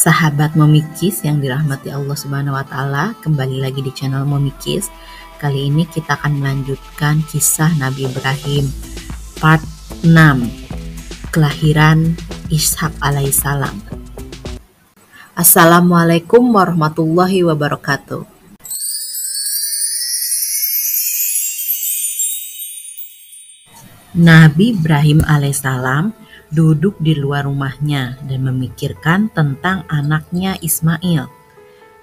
Sahabat Momikis yang dirahmati Allah Subhanahu wa Ta'ala, kembali lagi di channel Momikis. Kali ini kita akan melanjutkan kisah Nabi Ibrahim part 6, kelahiran Ishak alaihissalam. Assalamualaikum warahmatullahi wabarakatuh. Nabi Ibrahim alaihissalam duduk di luar rumahnya dan memikirkan tentang anaknya Ismail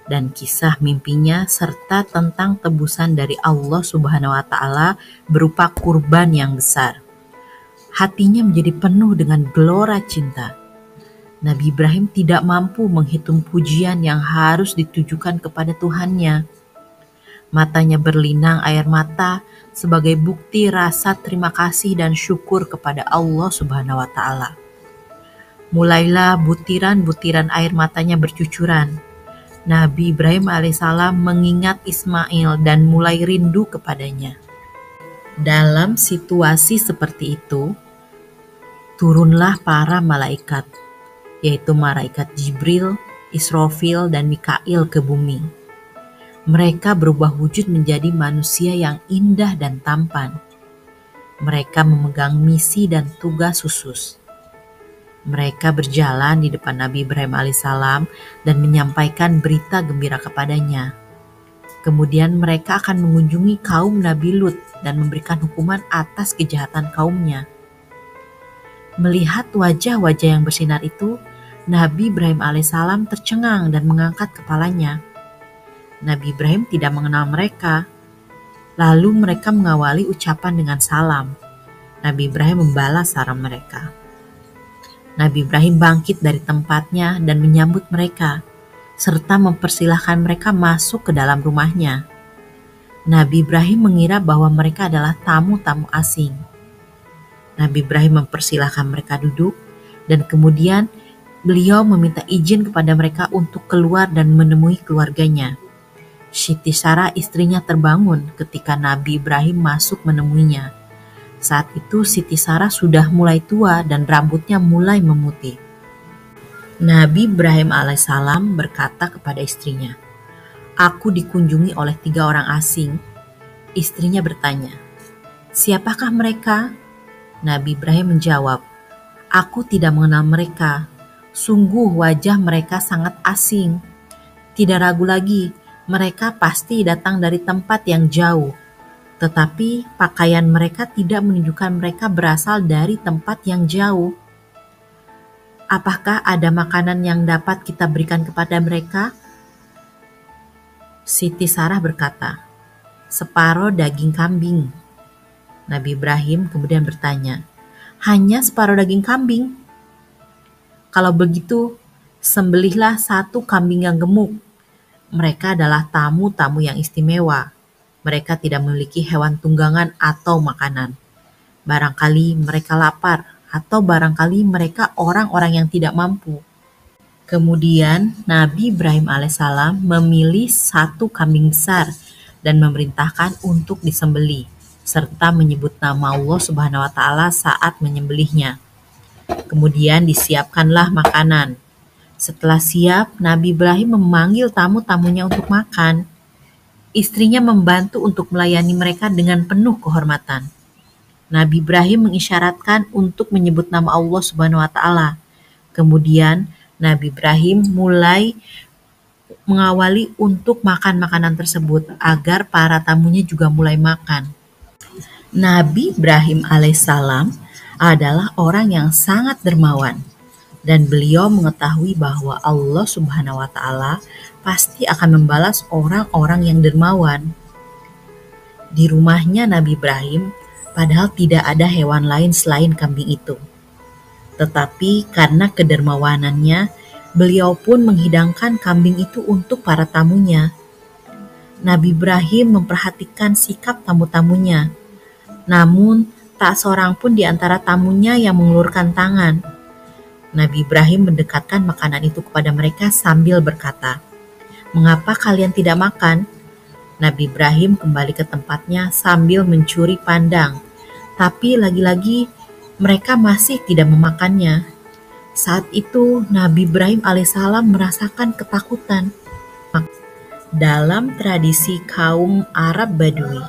dan kisah mimpinya serta tentang tebusan dari Allah Subhanahu wa Ta'ala berupa kurban yang besar. Hatinya menjadi penuh dengan gelora cinta. Nabi Ibrahim tidak mampu menghitung pujian yang harus ditujukan kepada Tuhannya. Matanya berlinang air mata sebagai bukti rasa terima kasih dan syukur kepada Allah Subhanahu wa Ta'ala. Mulailah butiran-butiran air matanya bercucuran. Nabi Ibrahim alaihissalam mengingat Ismail dan mulai rindu kepadanya. Dalam situasi seperti itu, turunlah para malaikat, yaitu malaikat Jibril, Israfil, dan Mikail ke bumi. Mereka berubah wujud menjadi manusia yang indah dan tampan. Mereka memegang misi dan tugas khusus. Mereka berjalan di depan Nabi Ibrahim alaihissalam dan menyampaikan berita gembira kepadanya. Kemudian mereka akan mengunjungi kaum Nabi Lut dan memberikan hukuman atas kejahatan kaumnya. Melihat wajah-wajah yang bersinar itu, Nabi Ibrahim alaihissalam tercengang dan mengangkat kepalanya. Nabi Ibrahim tidak mengenal mereka. Lalu mereka mengawali ucapan dengan salam. Nabi Ibrahim membalas salam mereka. Nabi Ibrahim bangkit dari tempatnya dan menyambut mereka, serta mempersilahkan mereka masuk ke dalam rumahnya. Nabi Ibrahim mengira bahwa mereka adalah tamu-tamu asing. Nabi Ibrahim mempersilahkan mereka duduk, dan kemudian beliau meminta izin kepada mereka untuk keluar dan menemui keluarganya. Siti Sarah istrinya terbangun ketika Nabi Ibrahim masuk menemuinya. Saat itu Siti Sarah sudah mulai tua dan rambutnya mulai memutih. Nabi Ibrahim alaihissalam berkata kepada istrinya, "Aku dikunjungi oleh 3 orang asing." Istrinya bertanya, "Siapakah mereka?" Nabi Ibrahim menjawab, "Aku tidak mengenal mereka. Sungguh wajah mereka sangat asing. Tidak ragu lagi, mereka pasti datang dari tempat yang jauh, tetapi pakaian mereka tidak menunjukkan mereka berasal dari tempat yang jauh. Apakah ada makanan yang dapat kita berikan kepada mereka?" Siti Sarah berkata, "Separuh daging kambing." Nabi Ibrahim kemudian bertanya, "Hanya separuh daging kambing? Kalau begitu, sembelihlah 1 kambing yang gemuk. Mereka adalah tamu-tamu yang istimewa. Mereka tidak memiliki hewan tunggangan atau makanan. Barangkali mereka lapar, atau barangkali mereka orang-orang yang tidak mampu." Kemudian Nabi Ibrahim alaihissalam memilih 1 kambing besar dan memerintahkan untuk disembelih, serta menyebut nama Allah Subhanahu wa Ta'ala saat menyembelihnya. Kemudian disiapkanlah makanan. Setelah siap, Nabi Ibrahim memanggil tamu-tamunya untuk makan. Istrinya membantu untuk melayani mereka dengan penuh kehormatan. Nabi Ibrahim mengisyaratkan untuk menyebut nama Allah Subhanahu wa Ta'ala. Kemudian Nabi Ibrahim mulai mengawali untuk makan makanan tersebut agar para tamunya juga mulai makan. Nabi Ibrahim alaihissalam adalah orang yang sangat dermawan. Dan beliau mengetahui bahwa Allah Subhanahu wa Ta'ala pasti akan membalas orang-orang yang dermawan. Di rumahnya Nabi Ibrahim, padahal tidak ada hewan lain selain kambing itu. Tetapi karena kedermawanannya, beliau pun menghidangkan kambing itu untuk para tamunya. Nabi Ibrahim memperhatikan sikap tamu-tamunya. Namun, tak seorang pun di antara tamunya yang mengulurkan tangan. Nabi Ibrahim mendekatkan makanan itu kepada mereka sambil berkata, "Mengapa kalian tidak makan?" Nabi Ibrahim kembali ke tempatnya sambil mencuri pandang, tapi lagi-lagi mereka masih tidak memakannya. Saat itu Nabi Ibrahim alaihissalam merasakan ketakutan. Dalam tradisi kaum Arab Badui,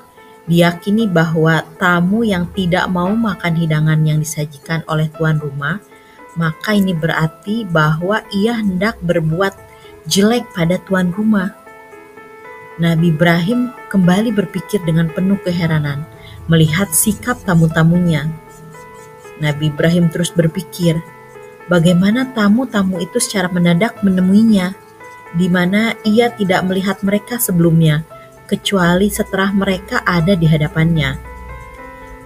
diyakini bahwa tamu yang tidak mau makan hidangan yang disajikan oleh tuan rumah, maka ini berarti bahwa ia hendak berbuat jelek pada tuan rumah. Nabi Ibrahim kembali berpikir dengan penuh keheranan melihat sikap tamu-tamunya. Nabi Ibrahim terus berpikir, bagaimana tamu-tamu itu secara mendadak menemuinya, di mana ia tidak melihat mereka sebelumnya, kecuali setelah mereka ada di hadapannya.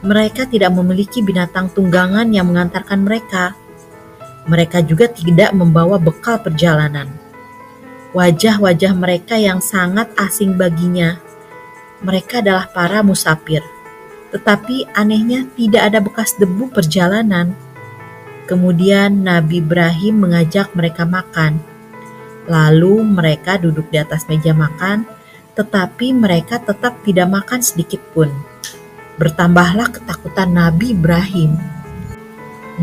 Mereka tidak memiliki binatang tunggangan yang mengantarkan mereka. Mereka juga tidak membawa bekal perjalanan. Wajah-wajah mereka yang sangat asing baginya. Mereka adalah para musafir. Tetapi anehnya tidak ada bekas debu perjalanan. Kemudian Nabi Ibrahim mengajak mereka makan. Lalu mereka duduk di atas meja makan, tetapi mereka tetap tidak makan sedikit pun. Bertambahlah ketakutan Nabi Ibrahim.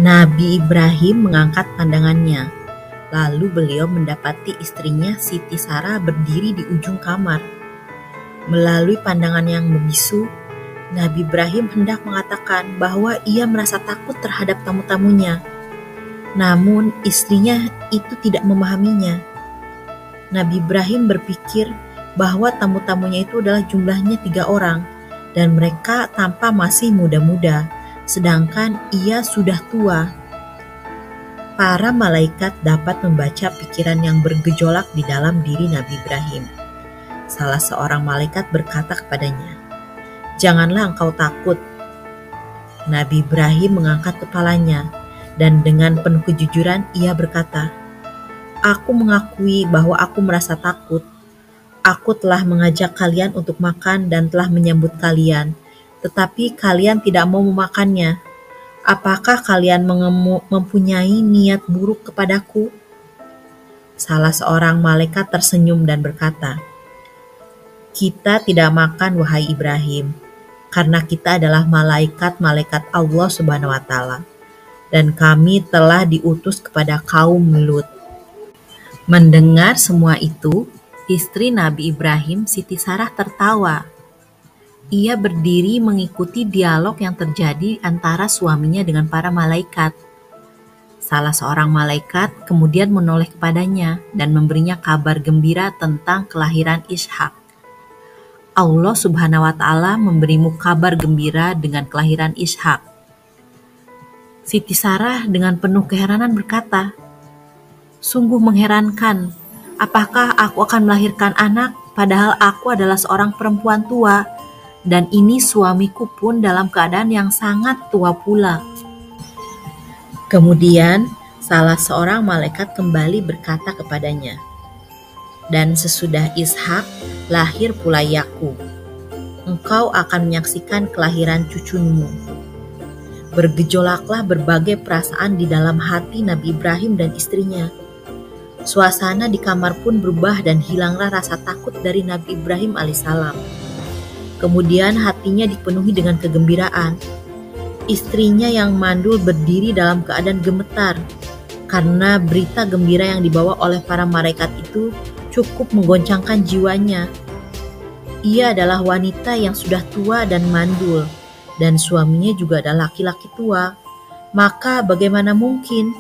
Nabi Ibrahim mengangkat pandangannya. Lalu beliau mendapati istrinya Siti Sarah berdiri di ujung kamar. Melalui pandangan yang membisu, Nabi Ibrahim hendak mengatakan bahwa ia merasa takut terhadap tamu-tamunya. Namun istrinya itu tidak memahaminya. Nabi Ibrahim berpikir bahwa tamu-tamunya itu adalah jumlahnya 3 orang dan mereka tampak masih muda-muda, sedangkan ia sudah tua. Para malaikat dapat membaca pikiran yang bergejolak di dalam diri Nabi Ibrahim. Salah seorang malaikat berkata kepadanya, "Janganlah engkau takut." Nabi Ibrahim mengangkat kepalanya dan dengan penuh kejujuran ia berkata, "Aku mengakui bahwa aku merasa takut. Aku telah mengajak kalian untuk makan dan telah menyambut kalian, tetapi kalian tidak mau memakannya. Apakah kalian mempunyai niat buruk kepadaku?" Salah seorang malaikat tersenyum dan berkata, "Kita tidak makan, wahai Ibrahim, karena kita adalah malaikat-malaikat Allah Subhanahu wa Ta'ala, dan kami telah diutus kepada kaum Lut." Mendengar semua itu, istri Nabi Ibrahim, Siti Sarah, tertawa. Ia berdiri mengikuti dialog yang terjadi antara suaminya dengan para malaikat. Salah seorang malaikat kemudian menoleh kepadanya dan memberinya kabar gembira tentang kelahiran Ishak. Allah Subhanahu wa Ta'ala memberimu kabar gembira dengan kelahiran Ishak. Siti Sarah dengan penuh keheranan berkata, "Sungguh mengherankan, apakah aku akan melahirkan anak padahal aku adalah seorang perempuan tua, dan ini suamiku pun dalam keadaan yang sangat tua pula." Kemudian salah seorang malaikat kembali berkata kepadanya, "Dan sesudah Ishak lahir pula Yakub. Engkau akan menyaksikan kelahiran cucumu." Bergejolaklah berbagai perasaan di dalam hati Nabi Ibrahim dan istrinya. Suasana di kamar pun berubah dan hilanglah rasa takut dari Nabi Ibrahim alaihissalam. Kemudian hatinya dipenuhi dengan kegembiraan. Istrinya yang mandul berdiri dalam keadaan gemetar, karena berita gembira yang dibawa oleh para malaikat itu cukup menggoncangkan jiwanya. Ia adalah wanita yang sudah tua dan mandul, dan suaminya juga adalah laki-laki tua. Maka bagaimana mungkin?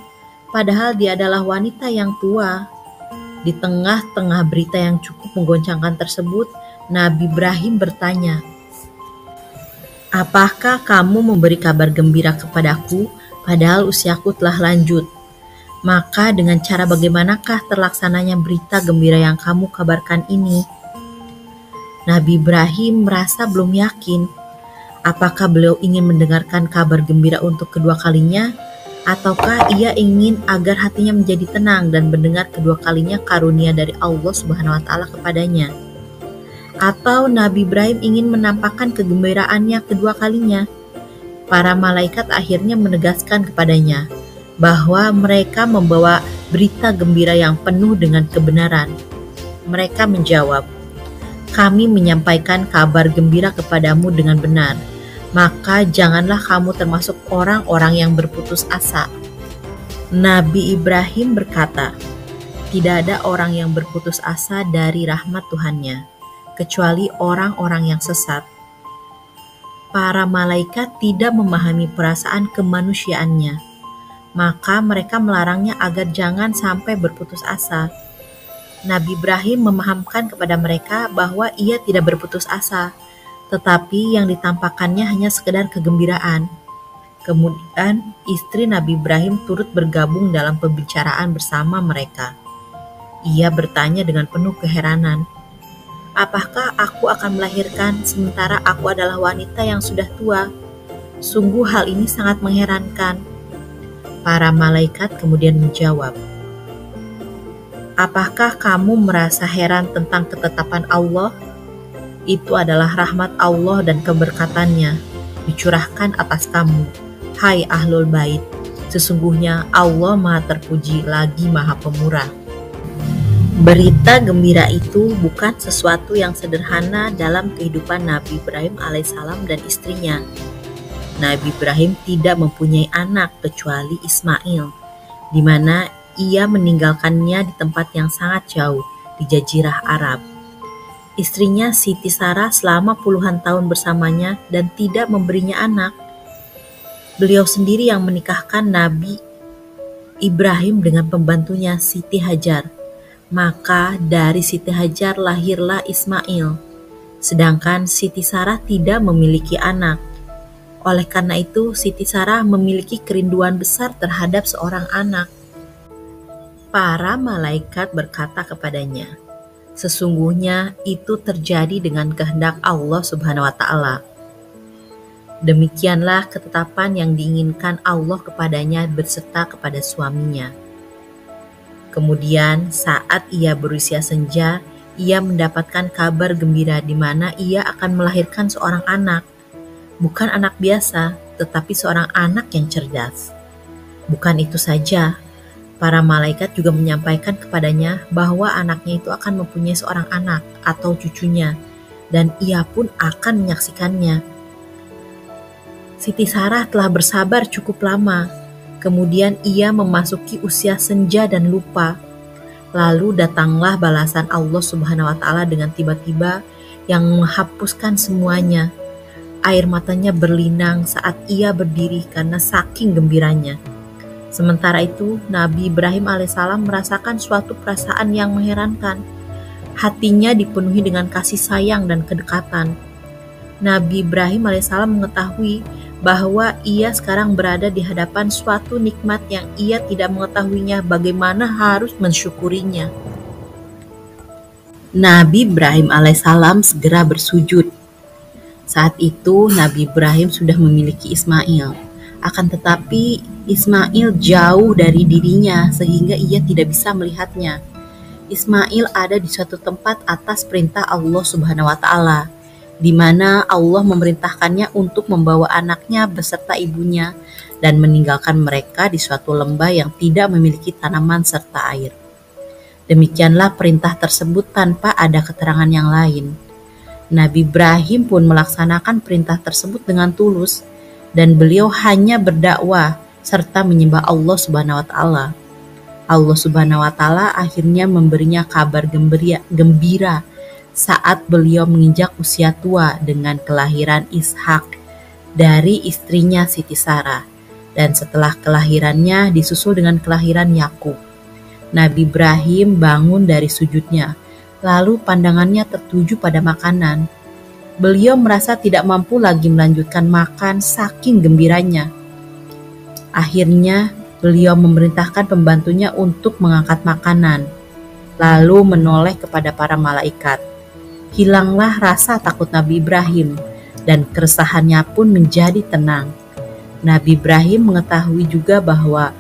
Padahal dia adalah wanita yang tua. Di tengah-tengah berita yang cukup menggoncangkan tersebut, Nabi Ibrahim bertanya, "Apakah kamu memberi kabar gembira kepadaku, padahal usiaku telah lanjut? Maka dengan cara bagaimanakah terlaksananya berita gembira yang kamu kabarkan ini?" Nabi Ibrahim merasa belum yakin. Apakah beliau ingin mendengarkan kabar gembira untuk kedua kalinya? Ataukah ia ingin agar hatinya menjadi tenang dan mendengar kedua kalinya karunia dari Allah Subhanahu wa Ta'ala kepadanya? Atau Nabi Ibrahim ingin menampakkan kegembiraannya kedua kalinya? Para malaikat akhirnya menegaskan kepadanya bahwa mereka membawa berita gembira yang penuh dengan kebenaran. Mereka menjawab, "Kami menyampaikan kabar gembira kepadamu dengan benar. Maka janganlah kamu termasuk orang-orang yang berputus asa." Nabi Ibrahim berkata, "Tidak ada orang yang berputus asa dari rahmat Tuhannya, kecuali orang-orang yang sesat." Para malaikat tidak memahami perasaan kemanusiaannya, maka mereka melarangnya agar jangan sampai berputus asa. Nabi Ibrahim memahamkan kepada mereka bahwa ia tidak berputus asa, tetapi yang ditampakkannya hanya sekedar kegembiraan. Kemudian istri Nabi Ibrahim turut bergabung dalam pembicaraan bersama mereka. Ia bertanya dengan penuh keheranan, "Apakah aku akan melahirkan sementara aku adalah wanita yang sudah tua? Sungguh hal ini sangat mengherankan." Para malaikat kemudian menjawab, "Apakah kamu merasa heran tentang ketetapan Allah? Itu adalah rahmat Allah dan keberkatannya dicurahkan atas kamu, hai Ahlul Bait. Sesungguhnya Allah Maha Terpuji lagi Maha Pemurah." Berita gembira itu bukan sesuatu yang sederhana dalam kehidupan Nabi Ibrahim alaihissalam dan istrinya. Nabi Ibrahim tidak mempunyai anak kecuali Ismail, di mana ia meninggalkannya di tempat yang sangat jauh di Jazirah Arab. Istrinya Siti Sarah selama puluhan tahun bersamanya dan tidak memberinya anak. Beliau sendiri yang menikahkan Nabi Ibrahim dengan pembantunya Siti Hajar. Maka dari Siti Hajar lahirlah Ismail, sedangkan Siti Sarah tidak memiliki anak. Oleh karena itu, Siti Sarah memiliki kerinduan besar terhadap seorang anak. Para malaikat berkata kepadanya, "Sesungguhnya itu terjadi dengan kehendak Allah Subhanahu wa Ta'ala." Demikianlah ketetapan yang diinginkan Allah kepadanya berserta kepada suaminya. Kemudian saat ia berusia senja, ia mendapatkan kabar gembira di mana ia akan melahirkan seorang anak. Bukan anak biasa, tetapi seorang anak yang cerdas. Bukan itu saja, para malaikat juga menyampaikan kepadanya bahwa anaknya itu akan mempunyai seorang anak atau cucunya, dan ia pun akan menyaksikannya. Siti Sarah telah bersabar cukup lama. Kemudian ia memasuki usia senja dan lupa. Lalu datanglah balasan Allah Subhanahu wa Ta'ala dengan tiba-tiba yang menghapuskan semuanya. Air matanya berlinang saat ia berdiri karena saking gembiranya. Sementara itu, Nabi Ibrahim alaihissalam merasakan suatu perasaan yang mengherankan. Hatinya dipenuhi dengan kasih sayang dan kedekatan. Nabi Ibrahim alaihissalam mengetahui bahwa ia sekarang berada di hadapan suatu nikmat yang ia tidak mengetahuinya bagaimana harus mensyukurinya. Nabi Ibrahim alaihissalam segera bersujud. Saat itu Nabi Ibrahim sudah memiliki Ismail. Akan tetapi Ismail jauh dari dirinya sehingga ia tidak bisa melihatnya. Ismail ada di suatu tempat atas perintah Allah Subhanahu wa Ta'ala, di mana Allah memerintahkannya untuk membawa anaknya beserta ibunya dan meninggalkan mereka di suatu lembah yang tidak memiliki tanaman serta air. Demikianlah perintah tersebut tanpa ada keterangan yang lain. Nabi Ibrahim pun melaksanakan perintah tersebut dengan tulus, dan beliau hanya berdakwah serta menyembah Allah Subhanahu wa Ta'ala. Allah Subhanahu wa Ta'ala akhirnya memberinya kabar gembira saat beliau menginjak usia tua dengan kelahiran Ishak dari istrinya Siti Sarah, dan setelah kelahirannya disusul dengan kelahiran Yakub. Nabi Ibrahim bangun dari sujudnya, lalu pandangannya tertuju pada makanan. Beliau merasa tidak mampu lagi melanjutkan makan saking gembiranya. Akhirnya beliau memerintahkan pembantunya untuk mengangkat makanan, lalu menoleh kepada para malaikat. Hilanglah rasa takut Nabi Ibrahim, dan keresahannya pun menjadi tenang. Nabi Ibrahim mengetahui juga bahwa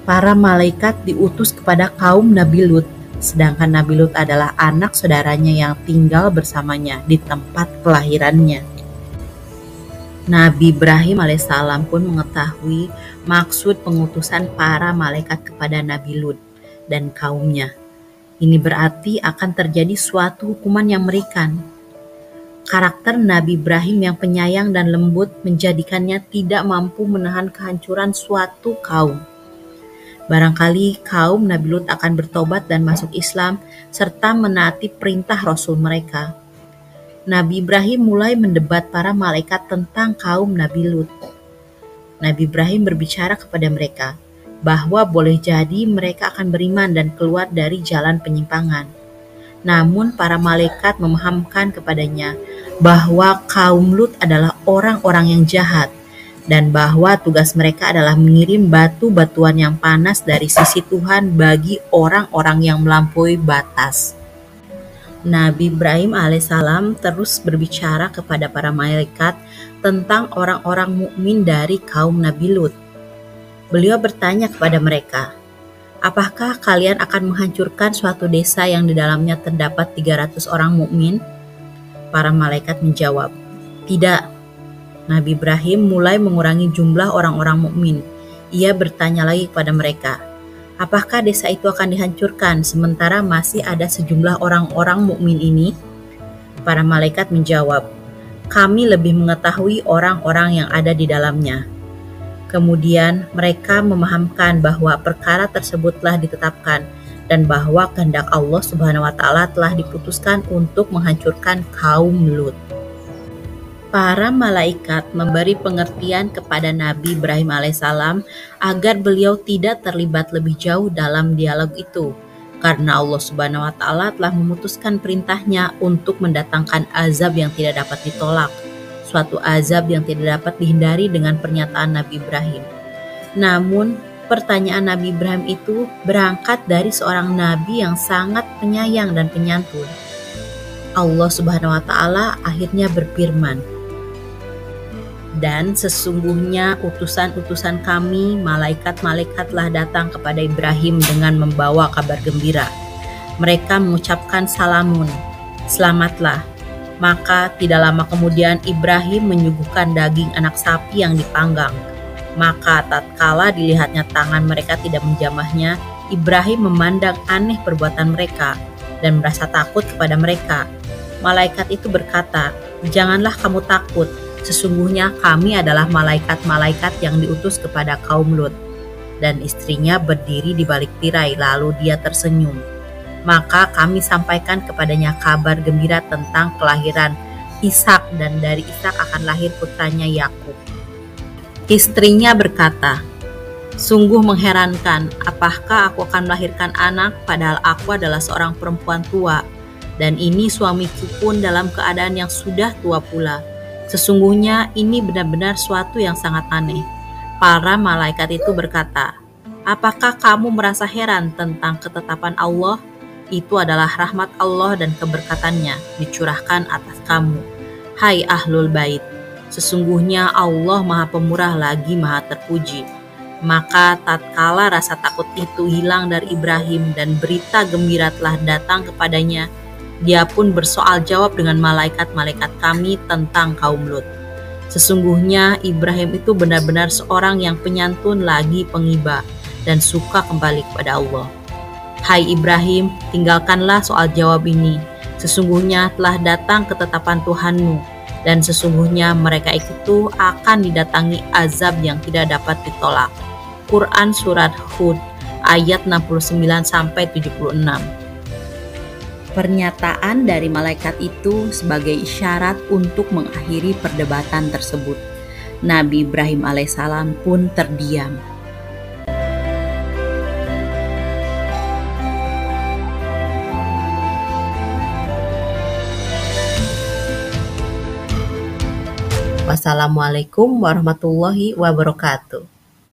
para malaikat diutus kepada kaum Nabi Lut, sedangkan Nabi Lut adalah anak saudaranya yang tinggal bersamanya di tempat kelahirannya. Nabi Ibrahim alaihissalam pun mengetahui maksud pengutusan para malaikat kepada Nabi Lut dan kaumnya. Ini berarti akan terjadi suatu hukuman yang mengerikan. Karakter Nabi Ibrahim yang penyayang dan lembut menjadikannya tidak mampu menahan kehancuran suatu kaum. Barangkali kaum Nabi Lut akan bertobat dan masuk Islam serta menaati perintah Rasul mereka. Nabi Ibrahim mulai mendebat para malaikat tentang kaum Nabi Lut. Nabi Ibrahim berbicara kepada mereka bahwa boleh jadi mereka akan beriman dan keluar dari jalan penyimpangan. Namun para malaikat memahamkan kepadanya bahwa kaum Lut adalah orang-orang yang jahat dan bahwa tugas mereka adalah mengirim batu-batuan yang panas dari sisi Tuhan bagi orang-orang yang melampaui batas. Nabi Ibrahim alaihissalam terus berbicara kepada para malaikat tentang orang-orang mukmin dari kaum Nabi Lut. Beliau bertanya kepada mereka, "Apakah kalian akan menghancurkan suatu desa yang di dalamnya terdapat 300 orang mukmin?" Para malaikat menjawab, "Tidak." Nabi Ibrahim mulai mengurangi jumlah orang-orang mukmin. Ia bertanya lagi kepada mereka, "Apakah desa itu akan dihancurkan sementara masih ada sejumlah orang-orang mukmin ini?" Para malaikat menjawab, "Kami lebih mengetahui orang-orang yang ada di dalamnya." Kemudian mereka memahamkan bahwa perkara tersebut telah ditetapkan dan bahwa kehendak Allah Subhanahu wa taala telah diputuskan untuk menghancurkan kaum Lut. Para malaikat memberi pengertian kepada Nabi Ibrahim alaihissalam agar beliau tidak terlibat lebih jauh dalam dialog itu, karena Allah Subhanahu wa taala telah memutuskan perintahnya untuk mendatangkan azab yang tidak dapat ditolak, suatu azab yang tidak dapat dihindari dengan pernyataan Nabi Ibrahim. Namun, pertanyaan Nabi Ibrahim itu berangkat dari seorang nabi yang sangat penyayang dan penyantun. Allah Subhanahu wa taala akhirnya berfirman, "Dan sesungguhnya utusan-utusan kami, malaikat-malaikatlah datang kepada Ibrahim dengan membawa kabar gembira. Mereka mengucapkan salamun, selamatlah. Maka tidak lama kemudian Ibrahim menyuguhkan daging anak sapi yang dipanggang. Maka tatkala dilihatnya tangan mereka tidak menjamahnya, Ibrahim memandang aneh perbuatan mereka dan merasa takut kepada mereka. Malaikat itu berkata, 'Janganlah kamu takut. Sesungguhnya kami adalah malaikat-malaikat yang diutus kepada kaum Lut.' Dan istrinya berdiri di balik tirai, lalu dia tersenyum. Maka kami sampaikan kepadanya kabar gembira tentang kelahiran Ishak, dan dari Ishak akan lahir putranya Yakub." Istrinya berkata, "Sungguh mengherankan, apakah aku akan melahirkan anak padahal aku adalah seorang perempuan tua, dan ini suamiku pun dalam keadaan yang sudah tua pula. Sesungguhnya ini benar-benar suatu yang sangat aneh." Para malaikat itu berkata, "Apakah kamu merasa heran tentang ketetapan Allah? Itu adalah rahmat Allah dan keberkatannya dicurahkan atas kamu, hai ahlul bait. Sesungguhnya Allah Maha Pemurah lagi Maha Terpuji." Maka tatkala rasa takut itu hilang dari Ibrahim dan berita gembira telah datang kepadanya, dia pun bersoal jawab dengan malaikat-malaikat kami tentang kaum Lut. Sesungguhnya Ibrahim itu benar-benar seorang yang penyantun lagi pengiba dan suka kembali kepada Allah. Hai Ibrahim, tinggalkanlah soal jawab ini. Sesungguhnya telah datang ketetapan Tuhanmu, dan sesungguhnya mereka itu akan didatangi azab yang tidak dapat ditolak. Quran Surat Hud ayat 69-76. Pernyataan dari malaikat itu sebagai isyarat untuk mengakhiri perdebatan tersebut. Nabi Ibrahim alaihissalam pun terdiam. Wassalamualaikum warahmatullahi wabarakatuh.